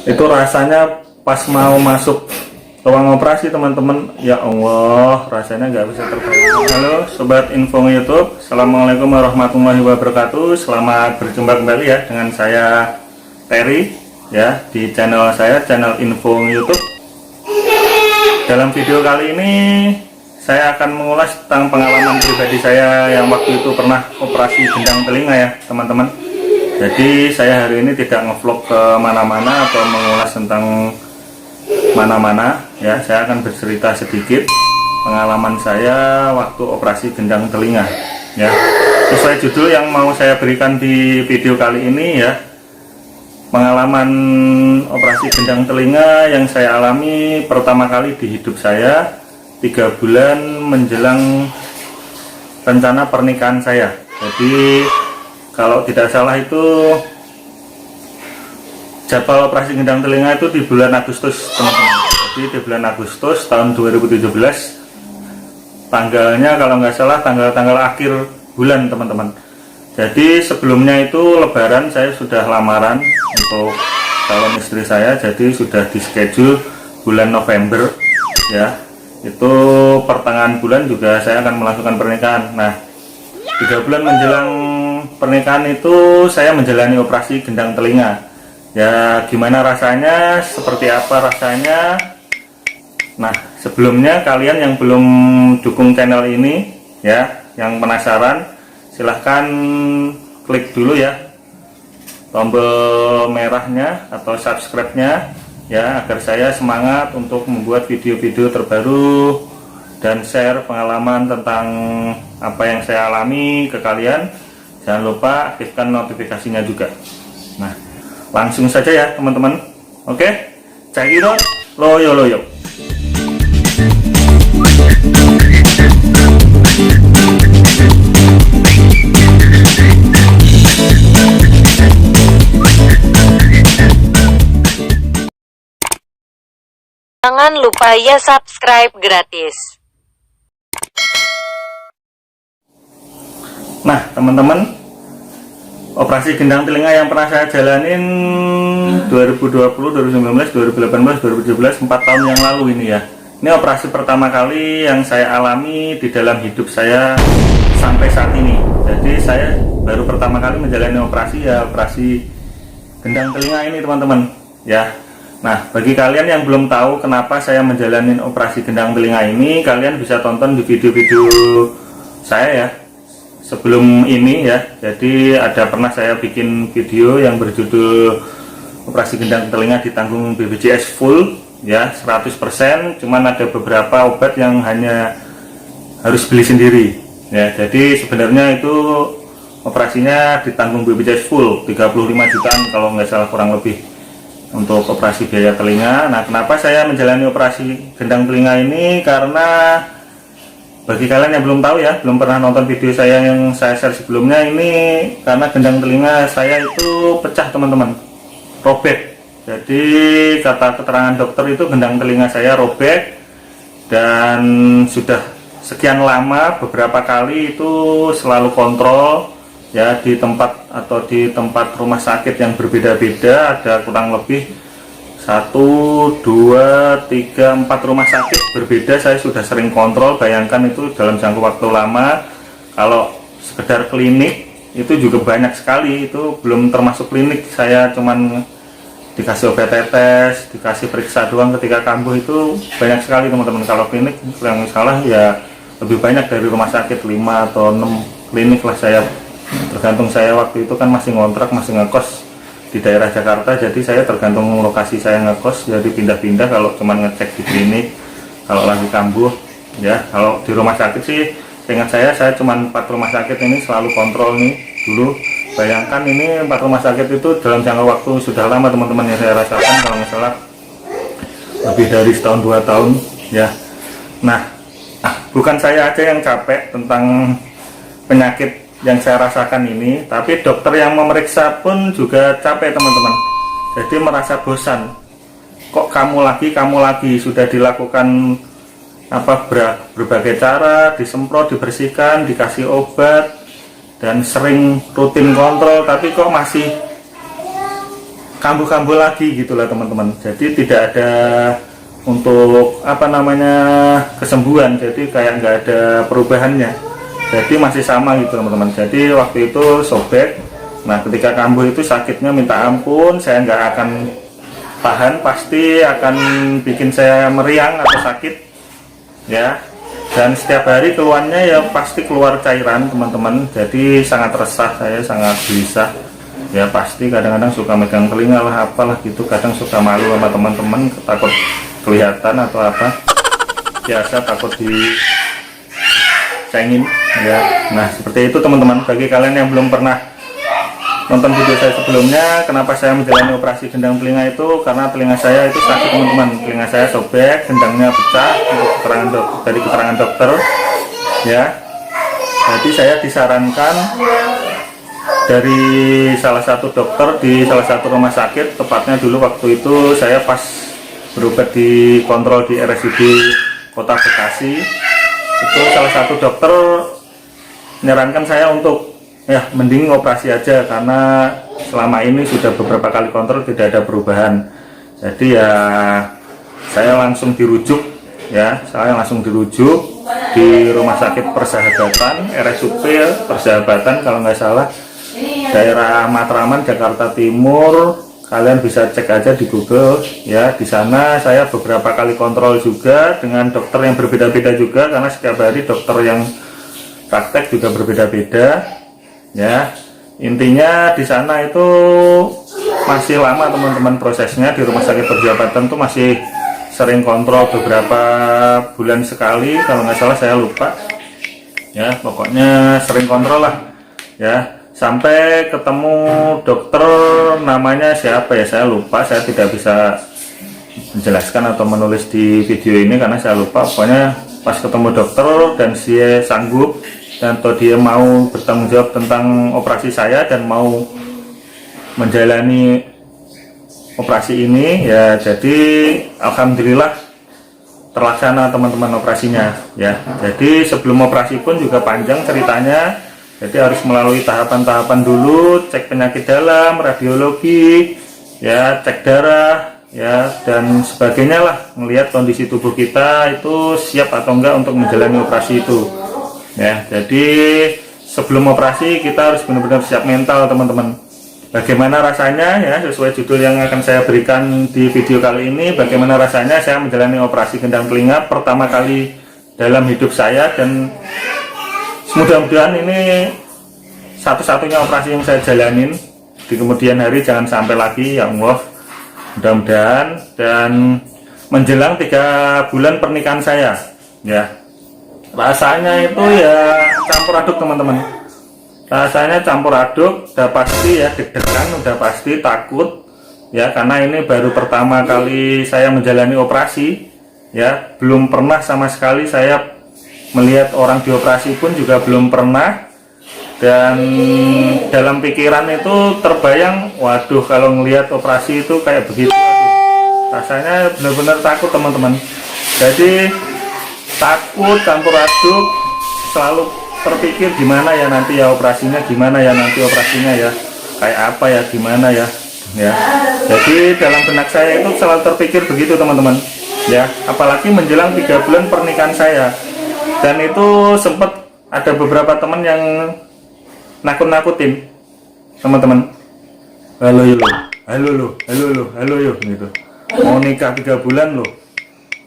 Itu rasanya pas mau masuk ruang operasi teman-teman, ya Allah, rasanya nggak bisa terbayang. Halo sobat info YouTube, assalamualaikum warahmatullahi wabarakatuh. Selamat berjumpa kembali ya dengan saya Terry ya di channel saya, channel info YouTube. Dalam video kali ini saya akan mengulas tentang pengalaman pribadi saya yang waktu itu pernah operasi gendang telinga ya teman-teman. Jadi saya hari ini tidak ngevlog ke mana-mana atau mengulas tentang mana-mana ya, saya akan bercerita sedikit pengalaman saya waktu operasi gendang telinga ya. Sesuai judul yang mau saya berikan di video kali ini ya, pengalaman operasi gendang telinga yang saya alami pertama kali di hidup saya 3 bulan menjelang rencana pernikahan saya. Jadi kalau tidak salah itu jadwal operasi gendang telinga itu di bulan Agustus teman-teman. Jadi di bulan Agustus tahun 2017, tanggalnya kalau nggak salah tanggal akhir bulan teman-teman. Jadi sebelumnya itu lebaran saya sudah lamaran untuk calon istri saya, jadi sudah di schedule bulan November ya. Itu pertengahan bulan juga saya akan melakukan pernikahan. Nah 3 bulan menjelang pernikahan itu saya menjalani operasi gendang telinga ya. Gimana rasanya, seperti apa rasanya? Nah sebelumnya kalian yang belum dukung channel ini ya, yang penasaran, silahkan klik dulu ya tombol merahnya atau subscribe-nya ya, agar saya semangat untuk membuat video-video terbaru dan share pengalaman tentang apa yang saya alami ke kalian. Jangan lupa aktifkan notifikasinya juga. Nah langsung saja ya teman-teman. Oke, cekidot loyo. Jangan lupa ya subscribe gratis. Nah teman-teman, operasi gendang telinga yang pernah saya jalanin 2020, 2019, 2018, 2017, 4 tahun yang lalu ini ya. Ini operasi pertama kali yang saya alami di dalam hidup saya sampai saat ini. Jadi saya baru pertama kali menjalani operasi ya, operasi gendang telinga ini teman-teman ya. Nah bagi kalian yang belum tahu kenapa saya menjalani operasi gendang telinga ini, kalian bisa tonton di video-video saya ya sebelum ini ya. Jadi ada pernah saya bikin video yang berjudul operasi gendang telinga ditanggung BPJS full ya 100%, cuman ada beberapa obat yang hanya harus beli sendiri ya. Jadi sebenarnya itu operasinya ditanggung BPJS full 35 jutaan kalau nggak salah kurang lebih untuk operasi biaya telinga. Nah kenapa saya menjalani operasi gendang telinga ini, karena bagi kalian yang belum tahu ya, belum pernah nonton video saya yang saya share sebelumnya ini, karena gendang telinga saya itu pecah teman-teman, robek. Jadi kata keterangan dokter itu gendang telinga saya robek, dan sudah sekian lama beberapa kali itu selalu kontrol ya di tempat atau di tempat rumah sakit yang berbeda-beda. Ada kurang lebih 1, 2, 3, 4 rumah sakit berbeda saya sudah sering kontrol. Bayangkan itu dalam jangka waktu lama. Kalau sekedar klinik itu juga banyak sekali, itu belum termasuk klinik. Saya cuman dikasih obat tetes, dikasih periksa doang ketika kambuh, itu banyak sekali teman-teman. Kalau klinik yang salah ya lebih banyak dari rumah sakit, 5 atau 6 klinik lah saya. Tergantung saya waktu itu kan masih ngontrak, masih ngekos di daerah Jakarta, jadi saya tergantung lokasi saya ngekos, jadi pindah-pindah kalau cuman ngecek di klinik kalau lagi kambuh ya. Kalau di rumah sakit sih ingat saya cuman 4 rumah sakit ini selalu kontrol nih dulu. Bayangkan ini 4 rumah sakit itu dalam jangka waktu sudah lama teman-teman yang saya rasakan, kalau nggak salah lebih dari setahun 2 tahun ya. Nah bukan saya aja yang capek tentang penyakit yang saya rasakan ini, tapi dokter yang memeriksa pun juga capek teman-teman. Jadi merasa bosan, kok kamu lagi sudah dilakukan berbagai cara, disemprot, dibersihkan, dikasih obat, dan sering rutin kontrol, tapi kok masih kambuh-kambuh lagi gitulah teman-teman. Jadi tidak ada untuk apa namanya kesembuhan, jadi kayak nggak ada perubahannya, jadi masih sama gitu teman-teman. Jadi waktu itu sobek. Nah ketika kambuh itu sakitnya minta ampun, saya nggak akan tahan, pasti akan bikin saya meriang atau sakit ya. Dan setiap hari keluarnya ya pasti keluar cairan teman-teman, jadi sangat resah, saya sangat gelisah ya. Pasti kadang-kadang suka megang telinga lah apalah gitu, kadang suka malu sama teman-teman, takut kelihatan atau apa, biasa takut dicengin ya. Nah seperti itu teman-teman. Bagi kalian yang belum pernah nonton video saya sebelumnya, kenapa saya menjalani operasi gendang telinga itu, karena telinga saya itu sakit teman-teman. Telinga saya sobek, gendangnya pecah, dari keterangan dokter ya. Jadi saya disarankan dari salah satu dokter di salah satu rumah sakit, tepatnya dulu waktu itu saya pas berobat di kontrol di RSUD Kota Bekasi, itu salah satu dokter menyarankan saya untuk ya mending operasi aja, karena selama ini sudah beberapa kali kontrol tidak ada perubahan. Jadi ya saya langsung dirujuk ya, saya langsung dirujuk di Rumah Sakit Persahabatan, RSUP Persahabatan kalau nggak salah, daerah Matraman, Jakarta Timur. Kalian bisa cek aja di Google ya. Di sana saya beberapa kali kontrol juga dengan dokter yang berbeda-beda juga, karena setiap hari dokter yang praktek juga berbeda-beda ya. Intinya di sana itu masih lama teman-teman prosesnya. Di Rumah Sakit Persahabatan tuh masih sering kontrol beberapa bulan sekali kalau nggak salah, saya lupa ya. Pokoknya sering kontrol lah ya, sampai ketemu dokter namanya siapa ya, saya lupa, saya tidak bisa menjelaskan atau menulis di video ini karena saya lupa. Pokoknya pas ketemu dokter dan dia sanggup dan atau dia mau bertanggung jawab tentang operasi saya dan mau menjalani operasi ini ya, jadi alhamdulillah terlaksana teman-teman operasinya ya. Jadi sebelum operasi pun juga panjang ceritanya. Jadi harus melalui tahapan-tahapan dulu, cek penyakit dalam, radiologi, ya, cek darah, ya, dan sebagainya lah. Melihat kondisi tubuh kita itu siap atau enggak untuk menjalani operasi itu. Ya, jadi sebelum operasi kita harus benar-benar siap mental teman-teman. Bagaimana rasanya ya, sesuai judul yang akan saya berikan di video kali ini, bagaimana rasanya saya menjalani operasi gendang telinga pertama kali dalam hidup saya, dan mudah-mudahan ini satu-satunya operasi yang saya jalanin di kemudian hari, jangan sampai lagi ya Allah, mudah-mudahan. Dan menjelang 3 bulan pernikahan saya ya, rasanya itu ya campur aduk teman-teman, rasanya campur aduk, udah pasti ya deg-degan, udah pasti takut ya, karena ini baru pertama kali saya menjalani operasi ya, belum pernah sama sekali saya melihat orang dioperasi pun juga belum pernah. Dan dalam pikiran itu terbayang, waduh kalau ngelihat operasi itu kayak begitu, waduh, rasanya benar-benar takut teman-teman. Jadi takut campur aduk, selalu terpikir gimana ya nanti ya operasinya, gimana ya nanti operasinya ya, kayak apa ya, gimana ya. Jadi dalam benak saya itu selalu terpikir begitu teman-teman ya, apalagi menjelang 3 bulan pernikahan saya. Dan itu sempat ada beberapa teman yang nakut-nakutin teman-teman, halo yo, halo lo, halo lo, halo yo gitu, mau nikah 3 bulan lo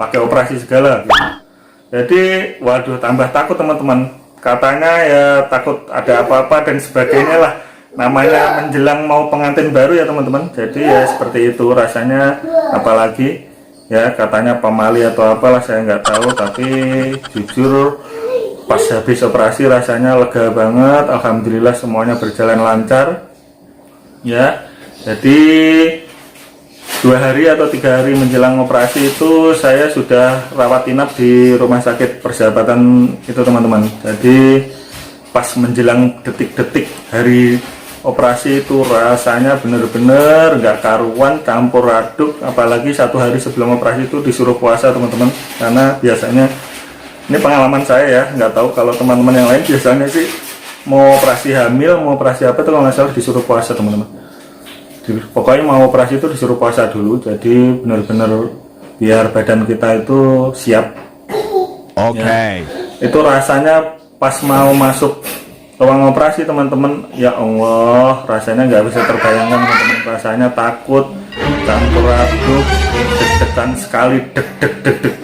pakai operasi segala gitu. Jadi waduh tambah takut teman-teman, katanya ya takut ada apa-apa dan sebagainya lah, namanya menjelang mau pengantin baru ya teman-teman. Jadi ya seperti itu rasanya, apalagi ya katanya pamali atau apalah, saya nggak tahu, tapi jujur pas habis operasi rasanya lega banget, alhamdulillah semuanya berjalan lancar ya. Jadi 2 hari atau 3 hari menjelang operasi itu saya sudah rawat inap di Rumah Sakit Persahabatan itu teman-teman. Jadi pas menjelang detik-detik hari operasi itu rasanya bener-bener nggak karuan, campur aduk. Apalagi 1 hari sebelum operasi itu disuruh puasa teman-teman, karena biasanya ini pengalaman saya ya, nggak tahu kalau teman-teman yang lain, biasanya sih mau operasi hamil, mau operasi apa tuh kalau nggak salah disuruh puasa teman-teman. Pokoknya mau operasi itu disuruh puasa dulu, jadi benar-benar biar badan kita itu siap. Oke. Itu rasanya pas mau masuk ruang operasi teman-teman, ya Allah, rasanya nggak bisa terbayangkan teman-teman. Rasanya takut, campur aduk, deg-degan sekali, deg,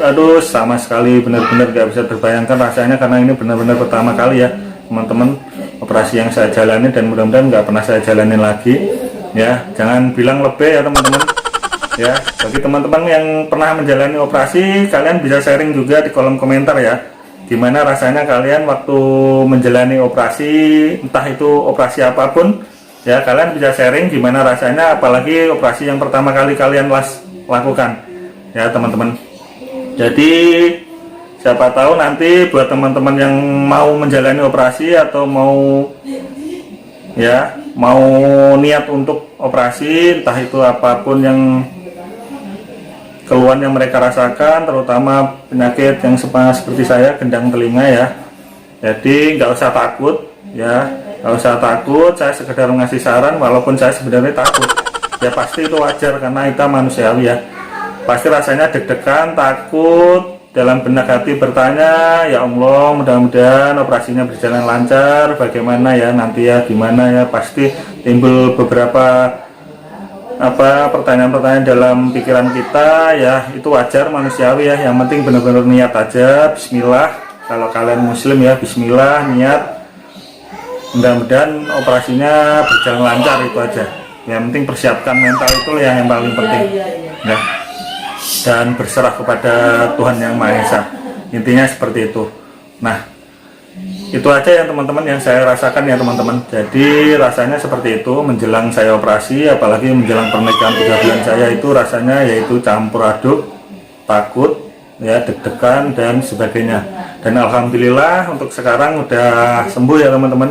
aduh, sama sekali benar-benar nggak bisa terbayangkan rasanya, karena ini benar-benar pertama kali ya teman-teman operasi yang saya jalani, dan mudah-mudahan nggak pernah saya jalanin lagi ya. Jangan bilang lebih ya teman-teman ya. Bagi teman-teman yang pernah menjalani operasi, kalian bisa sharing juga di kolom komentar ya, gimana rasanya kalian waktu menjalani operasi, entah itu operasi apapun ya. Kalian bisa sharing gimana rasanya, apalagi operasi yang pertama kali kalian lakukan ya teman-teman. Jadi siapa tahu nanti buat teman-teman yang mau menjalani operasi atau mau niat untuk operasi, entah itu apapun yang keluhan yang mereka rasakan, terutama penyakit yang seperti saya, gendang telinga ya. Jadi nggak usah takut ya, nggak usah takut. Saya sekedar ngasih saran, walaupun saya sebenarnya takut ya, pasti itu wajar karena kita manusiawi ya. Pasti rasanya deg-degan, takut, dalam benak hati bertanya, ya Allah, mudah-mudahan operasinya berjalan lancar, bagaimana ya nanti ya, gimana ya. Pasti timbul beberapa pertanyaan-pertanyaan dalam pikiran kita ya, itu wajar, manusiawi ya. Yang penting benar-benar niat aja, bismillah. Kalau kalian muslim ya, bismillah, niat, mudah-mudahan operasinya berjalan lancar, itu aja. Yang penting persiapkan mental, itu yang paling penting ya, dan berserah kepada Tuhan Yang Maha Esa, intinya seperti itu. Nah, itu aja ya teman-teman yang saya rasakan ya teman-teman. Jadi rasanya seperti itu menjelang saya operasi, apalagi menjelang pernikahan 3 bulan saya, itu rasanya yaitu campur aduk, takut ya, deg-degan dan sebagainya. Dan alhamdulillah untuk sekarang udah sembuh ya teman-teman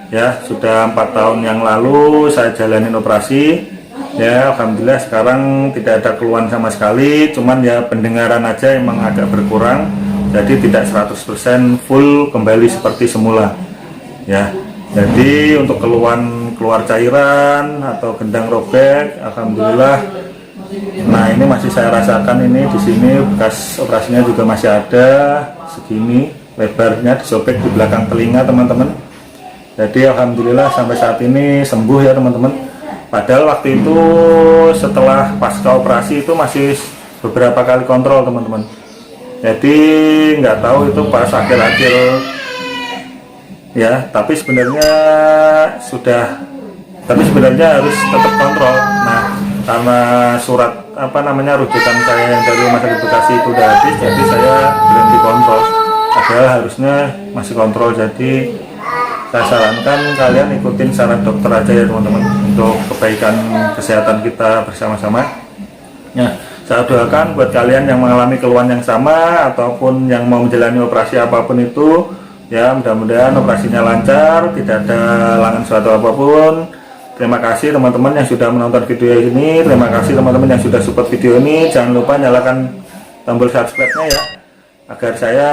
ya. Sudah 4 tahun yang lalu saya jalanin operasi ya, alhamdulillah sekarang tidak ada keluhan sama sekali. Cuman ya pendengaran aja emang agak berkurang, jadi tidak 100% full kembali seperti semula ya. Jadi untuk keluar cairan atau gendang robek, alhamdulillah. Nah, ini masih saya rasakan, ini di sini bekas operasinya juga masih ada segini lebarnya, disobek di belakang telinga teman-teman. Jadi alhamdulillah sampai saat ini sembuh ya teman-teman. Padahal waktu itu setelah pasca operasi itu masih beberapa kali kontrol teman-teman. Jadi nggak tahu itu pas akhir-akhir ya, tapi sebenarnya harus tetap kontrol. Nah, karena surat rujukan saya yang dari rumah sakit Bekasi itu udah habis, jadi saya berhenti kontrol. Padahal harusnya masih kontrol. Jadi saya sarankan kalian ikutin saran dokter aja ya teman-teman, untuk kebaikan kesehatan kita bersama-sama ya. Saya doakan buat kalian yang mengalami keluhan yang sama ataupun yang mau menjalani operasi apapun itu ya, mudah-mudahan operasinya lancar, tidak ada halangan suatu apapun. Terima kasih teman-teman yang sudah menonton video ini, terima kasih teman-teman yang sudah support video ini. Jangan lupa nyalakan tombol subscribe-nya ya, agar saya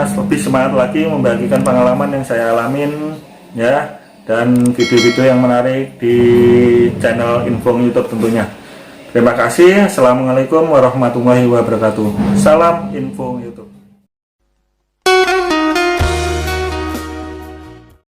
lebih semangat lagi membagikan pengalaman yang saya alamin ya, dan video-video yang menarik di channel Info YouTube tentunya. Terima kasih. Assalamualaikum warahmatullahi wabarakatuh. Salam Info YouTube.